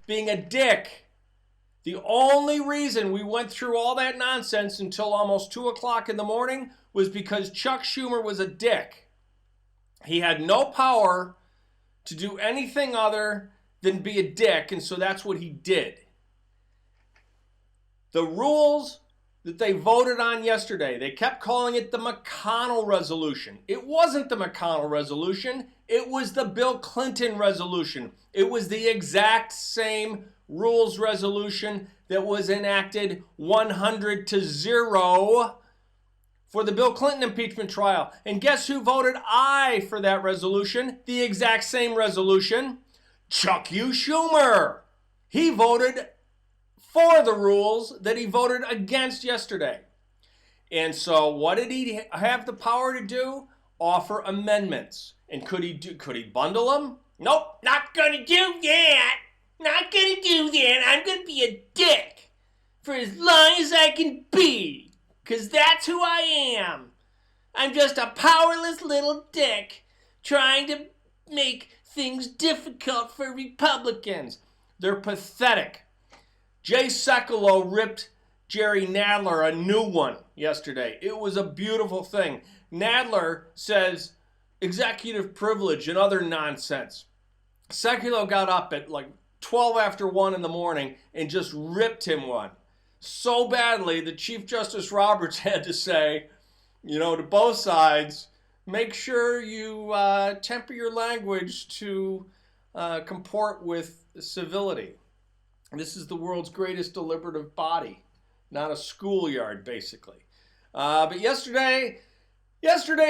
being a dick. The only reason we went through all that nonsense until almost 2 o'clock in the morning was because Chuck Schumer was a dick. He had no power to do anything other than be a dick, and so that's what he did. The rules that they voted on yesterday, they kept calling it the McConnell resolution. It wasn't the McConnell resolution. It was the Bill Clinton resolution. It was the exact same rules resolution that was enacted 100-0 for the Bill Clinton impeachment trial. And guess who voted aye for that resolution? The exact same resolution. Chuck U. Schumer. He voted for the rules that he voted against yesterday. And so what did he have the power to do? Offer amendments. And could he bundle them? Nope, not gonna do that. Not gonna do that. I'm gonna be a dick for as long as I can be. 'Cause that's who I am. I'm just a powerless little dick trying to make things difficult for Republicans. They're pathetic. Jay Sekulow ripped Jerry Nadler a new one yesterday. It was a beautiful thing. Nadler says executive privilege and other nonsense. Sekulow got up at like 12 after 1 in the morning and just ripped him one. So badly that Chief Justice Roberts had to say, to both sides, make sure you temper your language to comport with civility. This is the world's greatest deliberative body, not a schoolyard, basically. But yesterday's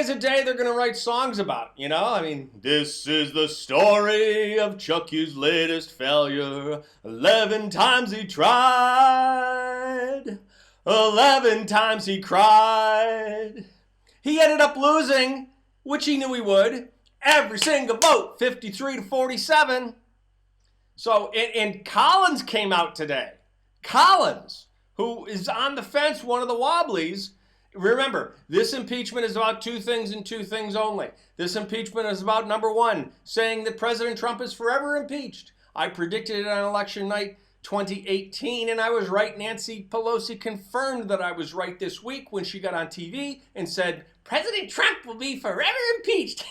a day they're going to write songs about, this is the story of Chuck U's latest failure. 11 times he tried. 11 times he cried. He ended up losing, which he knew he would, every single vote, 53-47. So, and Collins came out today. Collins, who is on the fence, one of the wobblies. Remember, this impeachment is about two things and two things only. This impeachment is about, number one, saying that President Trump is forever impeached. I predicted it on election night 2018, and I was right. Nancy Pelosi confirmed that I was right this week when she got on TV and said, President Trump will be forever impeached.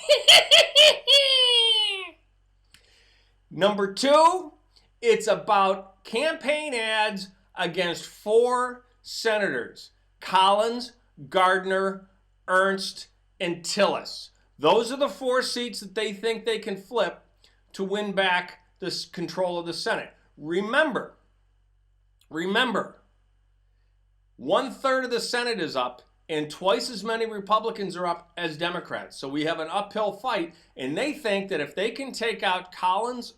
Number two, it's about campaign ads against 4 senators, Collins, Gardner, Ernst, and Tillis. Those are the 4 seats that they think they can flip to win back this control of the Senate. Remember, 1/3 of the Senate is up and twice as many Republicans are up as Democrats. So we have an uphill fight, and they think that if they can take out Collins,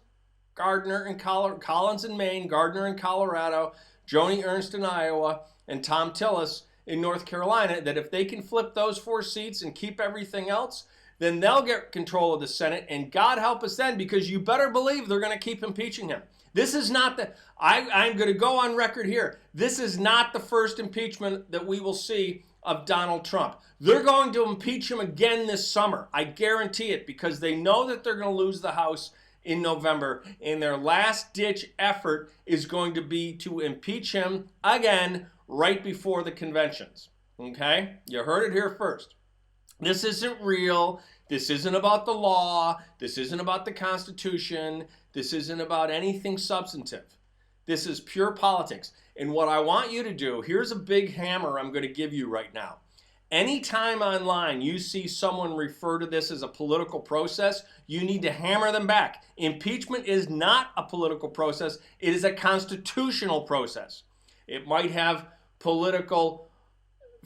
Gardner in Collins in Maine, Gardner in Colorado, Joni Ernst in Iowa, and Tom Tillis in North Carolina, that if they can flip those 4 seats and keep everything else, then they'll get control of the Senate, and God help us then, because you better believe they're going to keep impeaching him. This is not I'm going to go on record here. This is not the first impeachment that we will see of Donald Trump. They're going to impeach him again this summer. I guarantee it, because they know that they're going to lose the House in November, and their last-ditch effort is going to be to impeach him again right before the conventions. Okay? You heard it here first. This isn't real. This isn't about the law. This isn't about the Constitution. This isn't about anything substantive. This is pure politics. And what I want you to do, here's a big hammer I'm going to give you right now. Anytime online you see someone refer to this as a political process, you need to hammer them back. Impeachment is not a political process. It is a constitutional process. It might have political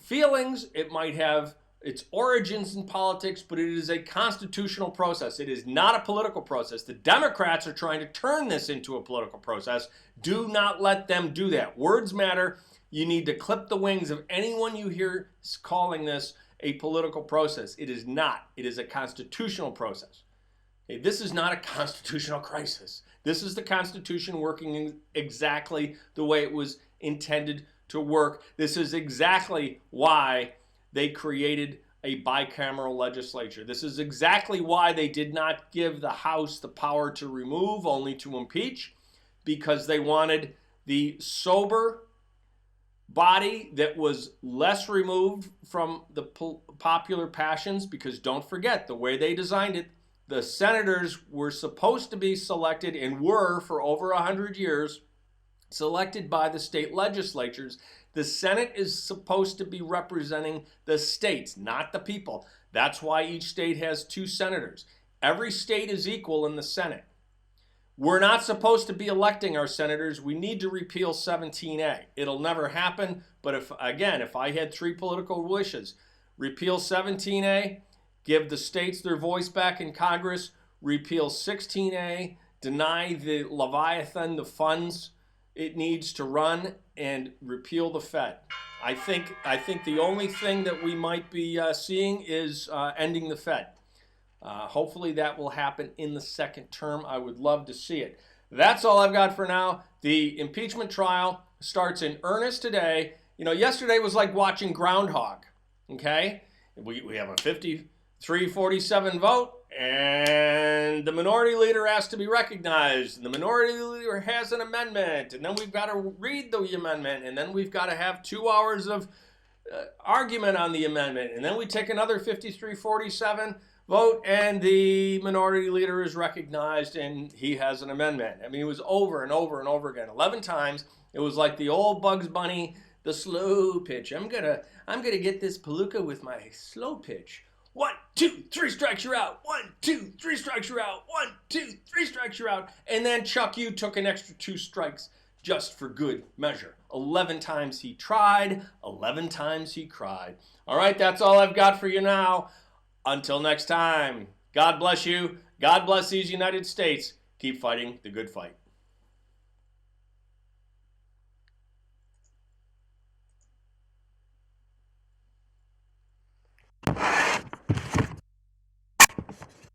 feelings. It might have its origins in politics, but it is a constitutional process. It is not a political process. The Democrats are trying to turn this into a political process. Do not let them do that. Words matter. You need to clip the wings of anyone you hear calling this a political process. It is not. It is a constitutional process. Okay, this is not a constitutional crisis. This is the Constitution working exactly the way it was intended to work. This is exactly why they created a bicameral legislature. This is exactly why they did not give the House the power to remove, only to impeach. because they wanted the sober body that was less removed from the popular passions, because don't forget, the way they designed it, the senators were supposed to be selected, and were for over 100 years, selected by the state legislatures. The Senate is supposed to be representing the states, not the people. That's why each state has 2 senators. Every state is equal in the Senate. We're not supposed to be electing our senators. We need to repeal 17A. It'll never happen, but if I had 3 political wishes, repeal 17A, give the states their voice back in Congress, repeal 16A, deny the Leviathan the funds it needs to run, and repeal the Fed. I think the only thing that we might be seeing is ending the Fed. Hopefully that will happen in the second term. I would love to see it. That's all I've got for now. The impeachment trial starts in earnest today. You know, yesterday was like watching Groundhog, okay? We have a 53-47 vote, and the minority leader has to be recognized, and the minority leader has an amendment, and then we've got to read the amendment, and then we've got to have 2 hours of argument on the amendment, and then we take another 53-47 vote, and the minority leader is recognized, and he has an amendment. I mean, it was over and over and over again, 11 times. It was like the old Bugs Bunny, the slow pitch. I'm gonna get this palooka with my slow pitch. 1, 2, 3 strikes, you're out. 1, 2, 3 strikes, you're out. 1, 2, 3 strikes, you're out. And then Chuck Yu took an extra 2 strikes just for good measure. 11 times he tried, 11 times he cried. All right, that's all I've got for you now. Until next time, God bless you. God bless these United States. Keep fighting the good fight.